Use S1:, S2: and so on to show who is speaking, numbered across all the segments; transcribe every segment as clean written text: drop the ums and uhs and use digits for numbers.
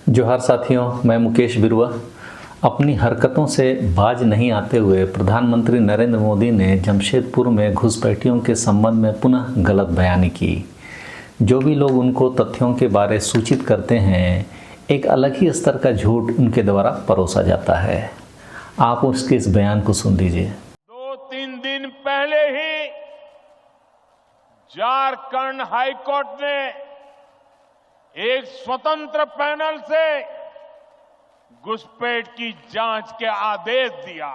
S1: जोहार साथियों, मैं मुकेश बिरुआ। अपनी हरकतों से बाज नहीं आते हुए प्रधानमंत्री नरेंद्र मोदी ने जमशेदपुर में घुसपैठियों के संबंध में पुनः गलत बयानी की। जो भी लोग उनको तथ्यों के बारे सूचित करते हैं, एक अलग ही स्तर का झूठ उनके द्वारा परोसा जाता है। आप उसके इस बयान को सुन लीजिए।
S2: 2-3 दिन पहले ही झारखंड हाईकोर्ट ने एक स्वतंत्र पैनल से घुसपैठ की जांच के आदेश दिया।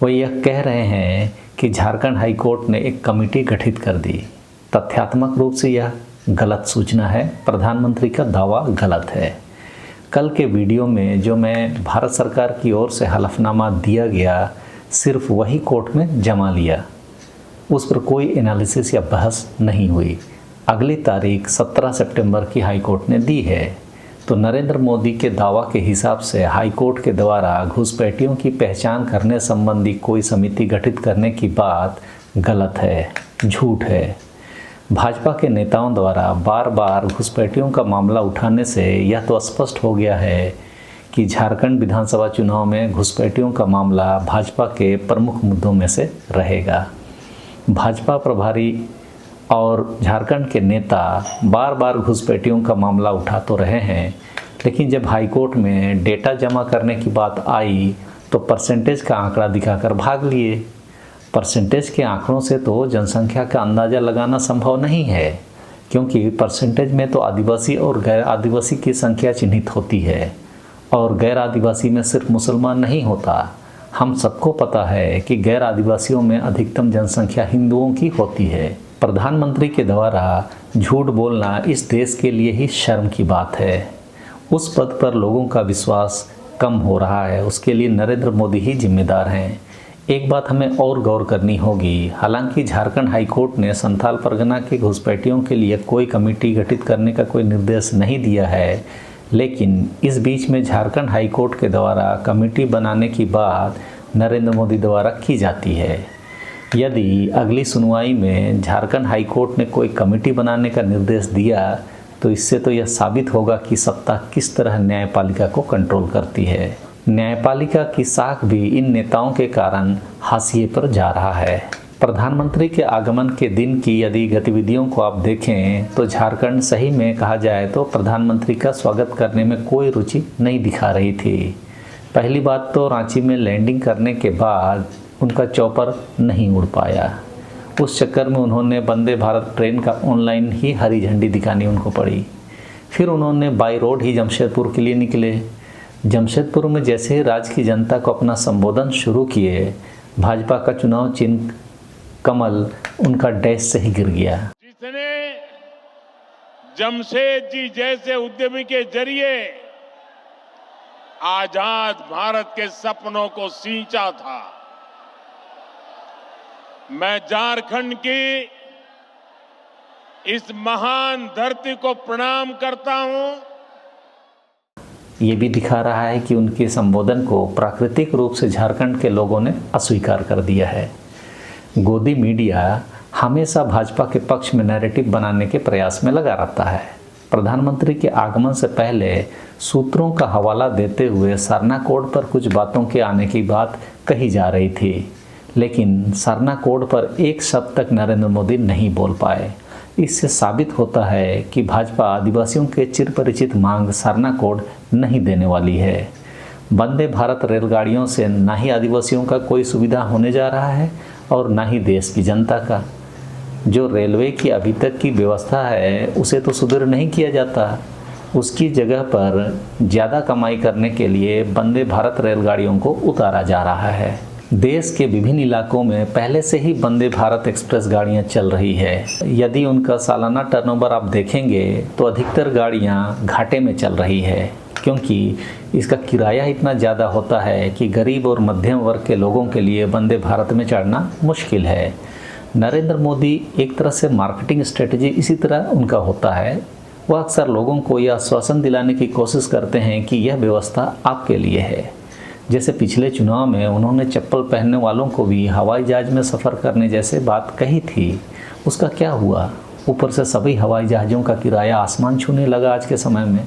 S1: वो यह कह रहे हैं कि झारखंड हाईकोर्ट ने एक कमेटी गठित कर दी। तथ्यात्मक रूप से यह गलत सूचना है। प्रधानमंत्री का दावा गलत है। कल के वीडियो में जो मैं भारत सरकार की ओर से हलफनामा दिया गया, सिर्फ वही कोर्ट में जमा लिया। उस पर कोई एनालिसिस या बहस नहीं हुई। अगली तारीख 17 सितंबर की हाईकोर्ट ने दी है। तो नरेंद्र मोदी के दावा के हिसाब से हाईकोर्ट के द्वारा घुसपैठियों की पहचान करने संबंधी कोई समिति गठित करने की बात गलत है, झूठ है। भाजपा के नेताओं द्वारा बार बार घुसपैठियों का मामला उठाने से यह तो स्पष्ट हो गया है कि झारखंड विधानसभा चुनाव में घुसपैठियों का मामला भाजपा के प्रमुख मुद्दों में से रहेगा। भाजपा प्रभारी और झारखंड के नेता बार बार घुसपैठियों का मामला उठा तो रहे हैं, लेकिन जब हाईकोर्ट में डेटा जमा करने की बात आई तो परसेंटेज का आंकड़ा दिखाकर भाग लिए। परसेंटेज के आंकड़ों से तो जनसंख्या का अंदाज़ा लगाना संभव नहीं है, क्योंकि परसेंटेज में तो आदिवासी और गैर आदिवासी की संख्या चिन्हित होती है, और गैर आदिवासी में सिर्फ मुसलमान नहीं होता। हम सबको पता है कि गैर आदिवासियों में अधिकतम जनसंख्या हिंदुओं की होती है। प्रधानमंत्री के द्वारा झूठ बोलना इस देश के लिए ही शर्म की बात है। उस पद पर लोगों का विश्वास कम हो रहा है, उसके लिए नरेंद्र मोदी ही जिम्मेदार हैं। एक बात हमें और गौर करनी होगी। हालांकि झारखंड हाईकोर्ट ने संथाल परगना के घुसपैठियों के लिए कोई कमेटी गठित करने का कोई निर्देश नहीं दिया है, लेकिन इस बीच में झारखंड हाईकोर्ट के द्वारा कमेटी बनाने की बात नरेंद्र मोदी द्वारा की जाती है। यदि अगली सुनवाई में झारखंड हाईकोर्ट ने कोई कमेटी बनाने का निर्देश दिया तो इससे तो यह साबित होगा कि सत्ता किस तरह न्यायपालिका को कंट्रोल करती है। न्यायपालिका की साख भी इन नेताओं के कारण हाशिए पर जा रहा है। प्रधानमंत्री के आगमन के दिन की यदि गतिविधियों को आप देखें तो झारखंड सही में कहा जाए तो प्रधानमंत्री का स्वागत करने में कोई रुचि नहीं दिखा रही थी। पहली बात तो रांची में लैंडिंग करने के बाद उनका चॉपर नहीं उड़ पाया। उस चक्कर में उन्होंने वंदे भारत ट्रेन का ऑनलाइन ही हरी झंडी दिखानी उनको पड़ी। फिर उन्होंने बाई रोड ही जमशेदपुर के लिए निकले। जमशेदपुर में जैसे ही राज्य की जनता को अपना संबोधन शुरू किए, भाजपा का चुनाव चिन्ह कमल उनका डैश से ही गिर गया।
S2: जिसने जमशेद जी जैसे उद्यमी के जरिए आजाद भारत के सपनों को सींचा था, मैं झारखंड की इस महान धरती को प्रणाम करता हूं।
S1: ये भी दिखा रहा है कि उनके संबोधन को प्राकृतिक रूप से झारखंड के लोगों ने अस्वीकार कर दिया है। गोदी मीडिया हमेशा भाजपा के पक्ष में नैरेटिव बनाने के प्रयास में लगा रहता है। प्रधानमंत्री के आगमन से पहले सूत्रों का हवाला देते हुए सरना कोड पर कुछ बातों के आने की बात कही जा रही थी, लेकिन सरना कोड पर एक शब्द तक नरेंद्र मोदी नहीं बोल पाए। इससे साबित होता है कि भाजपा आदिवासियों के चिरपरिचित मांग सरना कोड नहीं देने वाली है। वंदे भारत रेलगाड़ियों से ना ही आदिवासियों का कोई सुविधा होने जा रहा है और ना ही देश की जनता का। जो रेलवे की अभी तक की व्यवस्था है उसे तो सुदृढ़ नहीं किया जाता। उसकी जगह पर ज़्यादा कमाई करने के लिए वंदे भारत रेलगाड़ियों को उतारा जा रहा है। देश के विभिन्न इलाकों में पहले से ही वंदे भारत एक्सप्रेस गाड़ियां चल रही है। यदि उनका सालाना टर्नओवर आप देखेंगे तो अधिकतर गाड़ियां घाटे में चल रही है, क्योंकि इसका किराया इतना ज़्यादा होता है कि गरीब और मध्यम वर्ग के लोगों के लिए वंदे भारत में चढ़ना मुश्किल है। नरेंद्र मोदी एक तरह से मार्केटिंग स्ट्रेटजी इसी तरह उनका होता है। वह अक्सर लोगों को यह आश्वासन दिलाने की कोशिश करते हैं कि यह व्यवस्था आपके लिए है। जैसे पिछले चुनाव में उन्होंने चप्पल पहनने वालों को भी हवाई जहाज में सफ़र करने जैसे बात कही थी, उसका क्या हुआ? ऊपर से सभी हवाई जहाज़ों का किराया आसमान छूने लगा आज के समय में।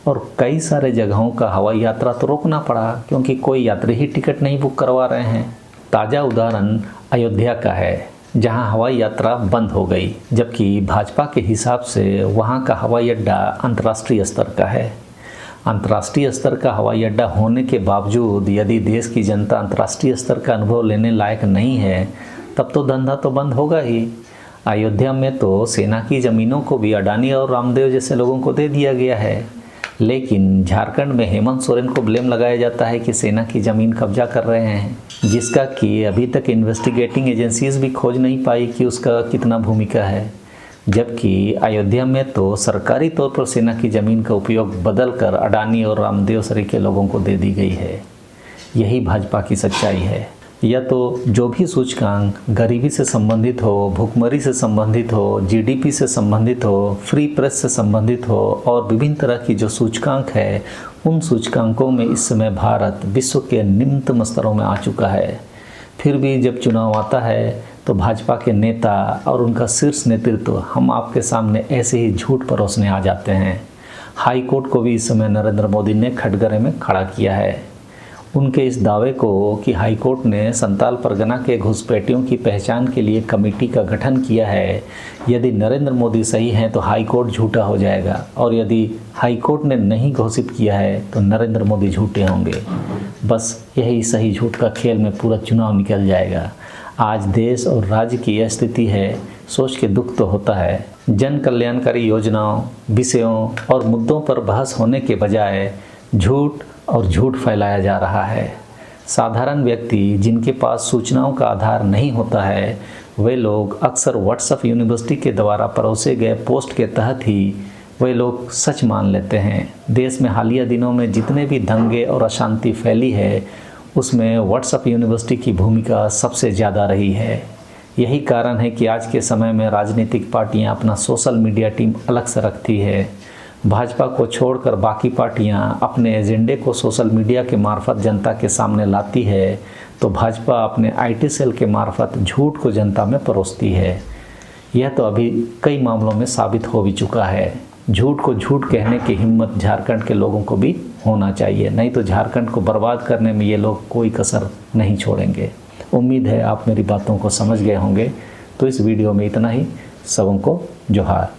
S1: और कई सारे जगहों का हवाई यात्रा तो रोकना पड़ा क्योंकि कोई यात्री ही टिकट नहीं बुक करवा रहे हैं। ताज़ा उदाहरण अयोध्या का है, जहां हवाई यात्रा बंद हो गई, जबकि भाजपा के हिसाब से वहां का हवाई अड्डा अंतर्राष्ट्रीय स्तर का है। अंतर्राष्ट्रीय स्तर का हवाई अड्डा होने के बावजूद यदि देश की जनता अंतर्राष्ट्रीय स्तर का अनुभव लेने लायक नहीं है, तब तो धंधा तो बंद होगा ही। अयोध्या में तो सेना की ज़मीनों को भी अडानी और रामदेव जैसे लोगों को दे दिया गया है, लेकिन झारखंड में हेमंत सोरेन को ब्लेम लगाया जाता है कि सेना की ज़मीन कब्जा कर रहे हैं, जिसका कि अभी तक इन्वेस्टिगेटिंग एजेंसीज भी खोज नहीं पाई कि उसका कितना भूमिका है। जबकि अयोध्या में तो सरकारी तौर पर सेना की ज़मीन का उपयोग बदलकर अडानी और रामदेव सरीखे लोगों को दे दी गई है। यही भाजपा की सच्चाई है। या तो जो भी सूचकांक गरीबी से संबंधित हो, भुखमरी से संबंधित हो, जीडीपी से संबंधित हो, फ्री प्रेस से संबंधित हो और विभिन्न तरह की जो सूचकांक है, उन सूचकांकों में इस समय भारत विश्व के निम्नतम स्तरों में आ चुका है। फिर भी जब चुनाव आता है तो भाजपा के नेता और उनका शीर्ष नेतृत्व हम आपके सामने ऐसे ही झूठ परोसने आ जाते हैं। हाई कोर्ट को भी इस समय नरेंद्र मोदी ने कटघरे में खड़ा किया है। उनके इस दावे को कि हाई कोर्ट ने संताल परगना के घुसपैठियों की पहचान के लिए कमेटी का गठन किया है, यदि नरेंद्र मोदी सही हैं तो हाई कोर्ट झूठा हो जाएगा, और यदि हाई कोर्ट ने नहीं घोषित किया है तो नरेंद्र मोदी झूठे होंगे। बस यही सही झूठ का खेल में पूरा चुनाव निकल जाएगा। आज देश और राज्य की यह स्थिति है, सोच के दुख तो होता है। जन कल्याणकारी योजनाओं, विषयों और मुद्दों पर बहस होने के बजाय झूठ और झूठ फैलाया जा रहा है। साधारण व्यक्ति जिनके पास सूचनाओं का आधार नहीं होता है, वे लोग अक्सर व्हाट्सएप यूनिवर्सिटी के द्वारा परोसे गए पोस्ट के तहत ही वे लोग सच मान लेते हैं। देश में हालिया दिनों में जितने भी दंगे और अशांति फैली है, उसमें व्हाट्सएप यूनिवर्सिटी की भूमिका सबसे ज़्यादा रही है। यही कारण है कि आज के समय में राजनीतिक पार्टियां अपना सोशल मीडिया टीम अलग से रखती है। भाजपा को छोड़कर बाकी पार्टियां अपने एजेंडे को सोशल मीडिया के मार्फत जनता के सामने लाती है, तो भाजपा अपने आईटी सेल के मार्फत झूठ को जनता में परोसती है। यह तो अभी कई मामलों में साबित हो भी चुका है। झूठ को झूठ कहने की हिम्मत झारखंड के लोगों को भी होना चाहिए, नहीं तो झारखंड को बर्बाद करने में ये लोग कोई कसर नहीं छोड़ेंगे। उम्मीद है आप मेरी बातों को समझ गए होंगे। तो इस वीडियो में इतना ही। सबों को जोहार।